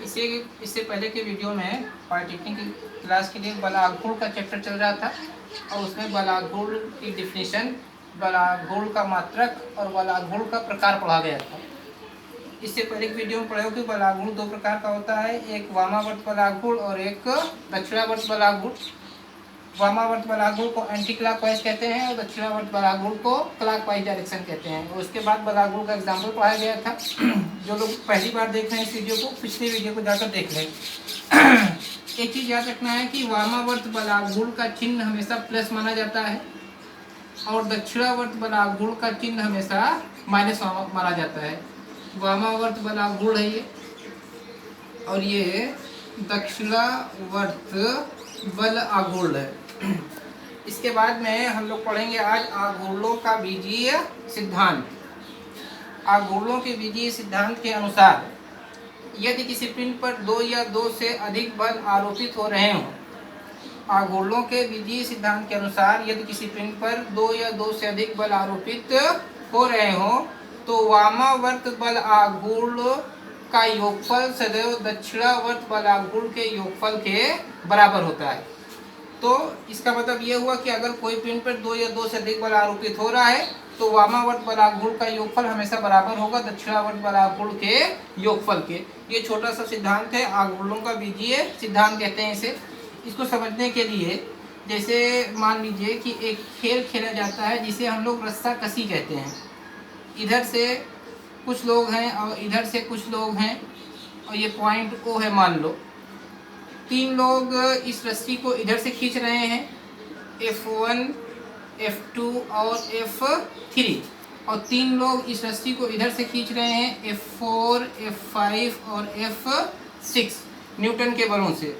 इसे इससे पहले के वीडियो में पॉलिटेक्निक की क्लास के लिए बलागुण का चैप्टर चल रहा था और उसमें बलागुण की डिफिनीशन, बलागुण का मात्रक और बलागुण का प्रकार पढ़ा गया था। इससे पहले के वीडियो में पढ़े हो कि बलागुण दो प्रकार का होता है, एक वामावर्त बलागुण और एक दक्षिणावर्त बलागुण। वामावर्त बलागुण को एंटी क्लॉकवाइज कहते हैं और दक्षिणावर्त बलागुण को क्लॉकवाइज डायरेक्शन कहते हैं। और उसके बाद बलागुण का एग्जाम्पल पढ़ाया गया था। जो लोग पहली बार देख रहे हैं इस वीडियो को, पिछले वीडियो को जाकर देख लें। एक चीज़ याद रखना है कि वामावर्त बलागुण का चिन्ह हमेशा प्लस माना जाता है और दक्षिणावर्त बलागुण का चिन्ह हमेशा माइनस माना जाता है। वामावर्त बलागुण है ये और ये दक्षिणावर्त बल आघूर्ण है। इसके बाद में हम लोग पढ़ेंगे आज आघूर्णों का बीजीय सिद्धांत। आघूर्णों के बीजीय सिद्धांत के अनुसार यदि किसी पिंड पर दो या दो से अधिक बल आरोपित हो रहे हों, आघूर्णों के बीजीय सिद्धांत के अनुसार यदि किसी पिंड पर दो या दो से अधिक बल आरोपित हो रहे हों तो वामावर्त बल आघूर्ण का योगफल सदैव दक्षिणावर्त बलागुण के योगफल के बराबर होता है। तो इसका मतलब ये हुआ कि अगर कोई पिंड पर दो या दो से अधिक बल आरोपित हो रहा है तो वामावर्त बलागुण का योगफल हमेशा बराबर होगा दक्षिणावर्त बलागुण के योगफल के। ये छोटा सा सिद्धांत है, आघूर्णों का बीजीय सिद्धांत कहते हैं इसे। इसको समझने के लिए जैसे मान लीजिए कि एक खेल खेला जाता है जिसे हम लोग रस्सा कसी कहते हैं। इधर से कुछ लोग हैं और इधर से कुछ लोग हैं और ये पॉइंट ओ है मान लो। तीन लोग इस रस्सी को इधर से खींच रहे हैं, F1, F2 और F3, और तीन लोग इस रस्सी को इधर से खींच रहे हैं, F4, F5 और F6 न्यूटन के बलों से।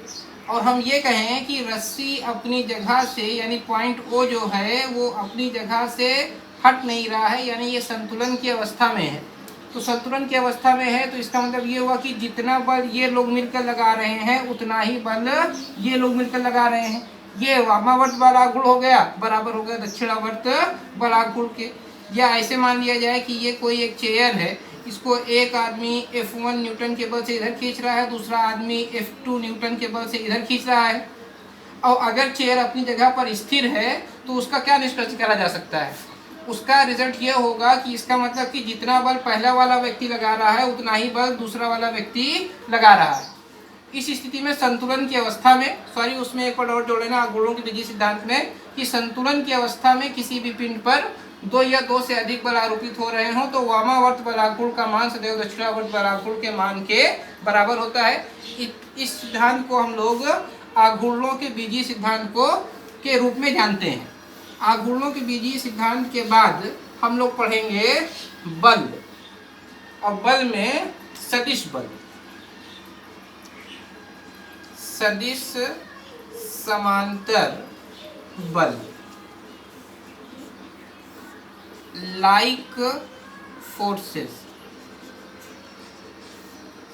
और हम ये कहें कि रस्सी अपनी जगह से यानी पॉइंट ओ जो है वो अपनी जगह से हट नहीं रहा है, यानी ये संतुलन की अवस्था में है। तो संतुलन की अवस्था में है तो इसका मतलब ये हुआ कि जितना बल ये लोग मिलकर लगा रहे हैं उतना ही बल ये लोग मिलकर लगा रहे हैं। ये वामावर्त बलागुण हो गया, बराबर हो गया दक्षिणावर्त बलागुण के। या ऐसे मान लिया जाए कि ये कोई एक चेयर है, इसको एक आदमी F1 न्यूटन के बल से इधर खींच रहा है, दूसरा आदमी F2 न्यूटन के बल से इधर खींच रहा है। और अगर चेयर अपनी जगह पर स्थिर है तो उसका क्या निष्कर्ष करा जा सकता है? उसका रिजल्ट ये होगा कि इसका मतलब कि जितना बल पहला वाला व्यक्ति लगा रहा है उतना ही बल दूसरा वाला व्यक्ति लगा रहा है। इस स्थिति में संतुलन की अवस्था में, सॉरी उसमें एक बार और जोड़ लेना आघूर्णों के बीजीय सिद्धांत में, कि संतुलन की अवस्था में किसी भी पिंड पर दो या दो से अधिक बल आरोपित हो रहे हों तो वामावर्त बलागुण का मान सदैव दक्षिणावर्त बलागुण के मान के बराबर होता है। इस सिद्धांत को हम लोग आघूर्णों के बीजीय सिद्धांत को के रूप में जानते हैं। आघूर्णों के बीजीय सिद्धांत के बाद हम लोग पढ़ेंगे बल, और बल में सदिश बल, सदिश समांतर बल, लाइक फोर्सेस।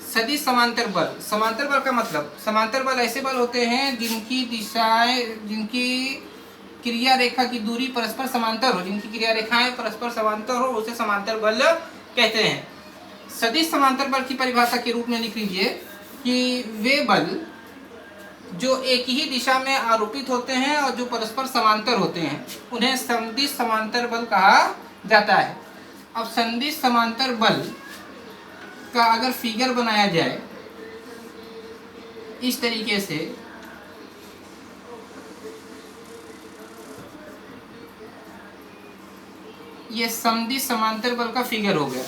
सदिश समांतर बल, समांतर बल का मतलब, समांतर बल ऐसे बल होते हैं जिनकी दिशाएं, जिनकी क्रिया रेखा की दूरी परस्पर समांतर हो, जिनकी क्रिया रेखाएं परस्पर समांतर हो, उसे समांतर बल कहते हैं। सदिश समांतर बल की परिभाषा के रूप में लिख लीजिए कि वे बल जो एक ही दिशा में आरोपित होते हैं और जो परस्पर समांतर होते हैं उन्हें सदिश समांतर बल कहा जाता है। अब सदिश समांतर बल का अगर फिगर बनाया जाए इस तरीके से, ये समदिश समांतर बल का फिगर हो गया।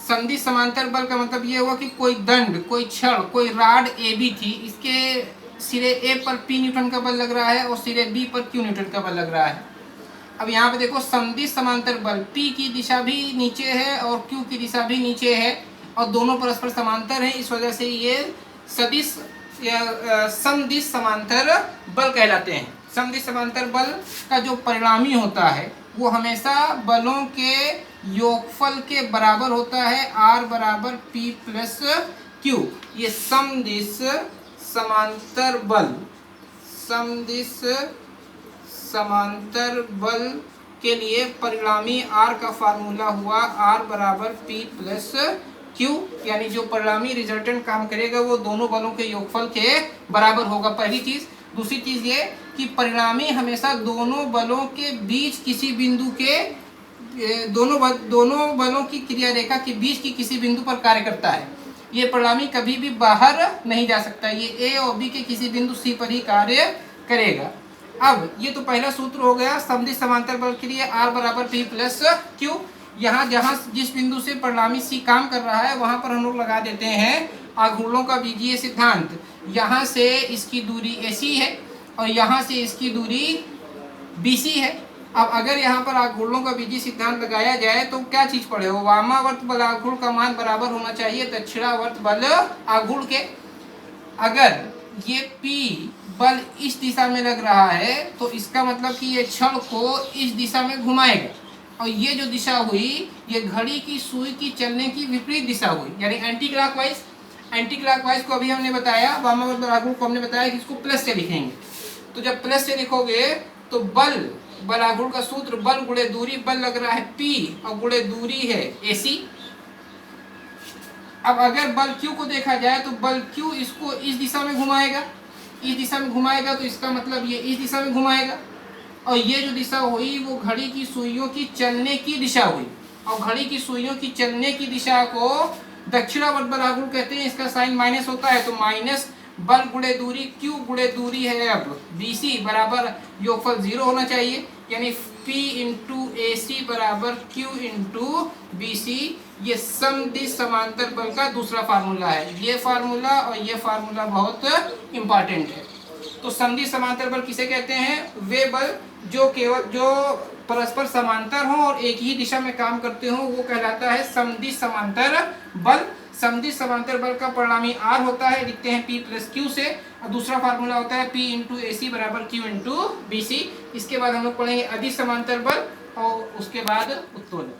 समदिश समांतर बल का मतलब ये हुआ कि कोई दंड, कोई छड़, कोई राड AB थी, इसके सिरे A पर P न्यूटन का बल लग रहा है और सिरे B पर Q न्यूटन का बल लग रहा है। अब यहाँ पे देखो समदिश समांतर बल, P की दिशा भी नीचे है और Q की दिशा भी नीचे है और दोनों परस्पर समांतर हैं, इस वजह से ये सदिश या समदिश समांतर बल कहलाते हैं। समदिश समांतर बल का जो परिणामी होता है वो हमेशा बलों के योगफल के बराबर होता है, R बराबर P प्लस Q। ये समदिश समांतर बल, समदिश समांतर बल के लिए परिणामी R का फार्मूला हुआ R बराबर P प्लस Q, यानी जो परिणामी रिजल्टेंट काम करेगा वो दोनों बलों के योगफल के बराबर होगा, पहली चीज। दूसरी चीज ये कि परिणामी हमेशा दोनों बलों के बीच किसी बिंदु के दोनों बलों की क्रिया रेखा के बीच की किसी बिंदु पर कार्य करता है। ये परिणामी कभी भी बाहर नहीं जा सकता, ये A और B के किसी बिंदु C पर ही कार्य करेगा। अब ये तो पहला सूत्र हो गया समदिश समांतर बल के लिए R बराबर P प्लस Q। यहाँ जहाँ जिस बिंदु से परिणामी C काम कर रहा है वहाँ पर हम लोग लगा देते हैं आघूर्णों का बीजीय सिद्धांत। यहाँ से इसकी दूरी AC है और यहाँ से इसकी दूरी BC है। अब अगर यहाँ पर आघूर्णों का बीजीय सिद्धांत लगाया जाए तो क्या चीज पड़े हो, वामावर्त बल आघूर्ण का मान बराबर होना चाहिए दक्षिणावर्त बल आघूर्ण के। अगर ये P बल इस दिशा में लग रहा है तो इसका मतलब कि ये छड़ को इस दिशा में घुमाएगा, और ये जो दिशा हुई ये घड़ी की सुई की चलने की विपरीत दिशा हुई, यानी एंटी क्लॉकवाइज। एंटी क्लॉकवाइज को अभी हमने बताया, वामावर्त बल आघूर्ण को हमने बताया कि इसको प्लस से लिखेंगे। तो जब प्लस से लिखोगे तो बल आघूर्ण का सूत्र बल गुणे दूरी, बल लग रहा है P और गुणे दूरी है AC। अब अगर बल Q को देखा जाए तो बल Q इसको इस दिशा में घुमाएगा, इस दिशा में घुमाएगा तो इसका मतलब ये इस दिशा में घुमाएगा, और ये जो दिशा हुई वो घड़ी की सुइयों की चलने की दिशा हुई, और घड़ी की सुइयों की चलने की दिशा को दक्षिणावर्त बल आघूर्ण कहते हैं। इसका साइन माइनस होता है तो माइनस बल गुणे दूरी, Q गुणे दूरी है अब BC बराबर योगफल 0 होना चाहिए, यानी P इंटू AC बराबर Q इंटू BC। ये समदिश समांतर बल का दूसरा फार्मूला है। ये फार्मूला और ये फार्मूला बहुत इंपॉर्टेंट है। तो समदिश समांतर बल किसे कहते हैं, वे बल जो परस्पर समांतर हो और एक ही दिशा में काम करते हो वो कहलाता है समदिश समांतर बल। समदिश समांतर बल का परिणामी R होता है, लिखते हैं P प्लस Q से, और दूसरा फार्मूला होता है P इंटू AC बराबर Q इंटू BC। इसके बाद हम लोग पढ़ेंगे अदिश समांतर बल और उसके बाद उत्तोलन।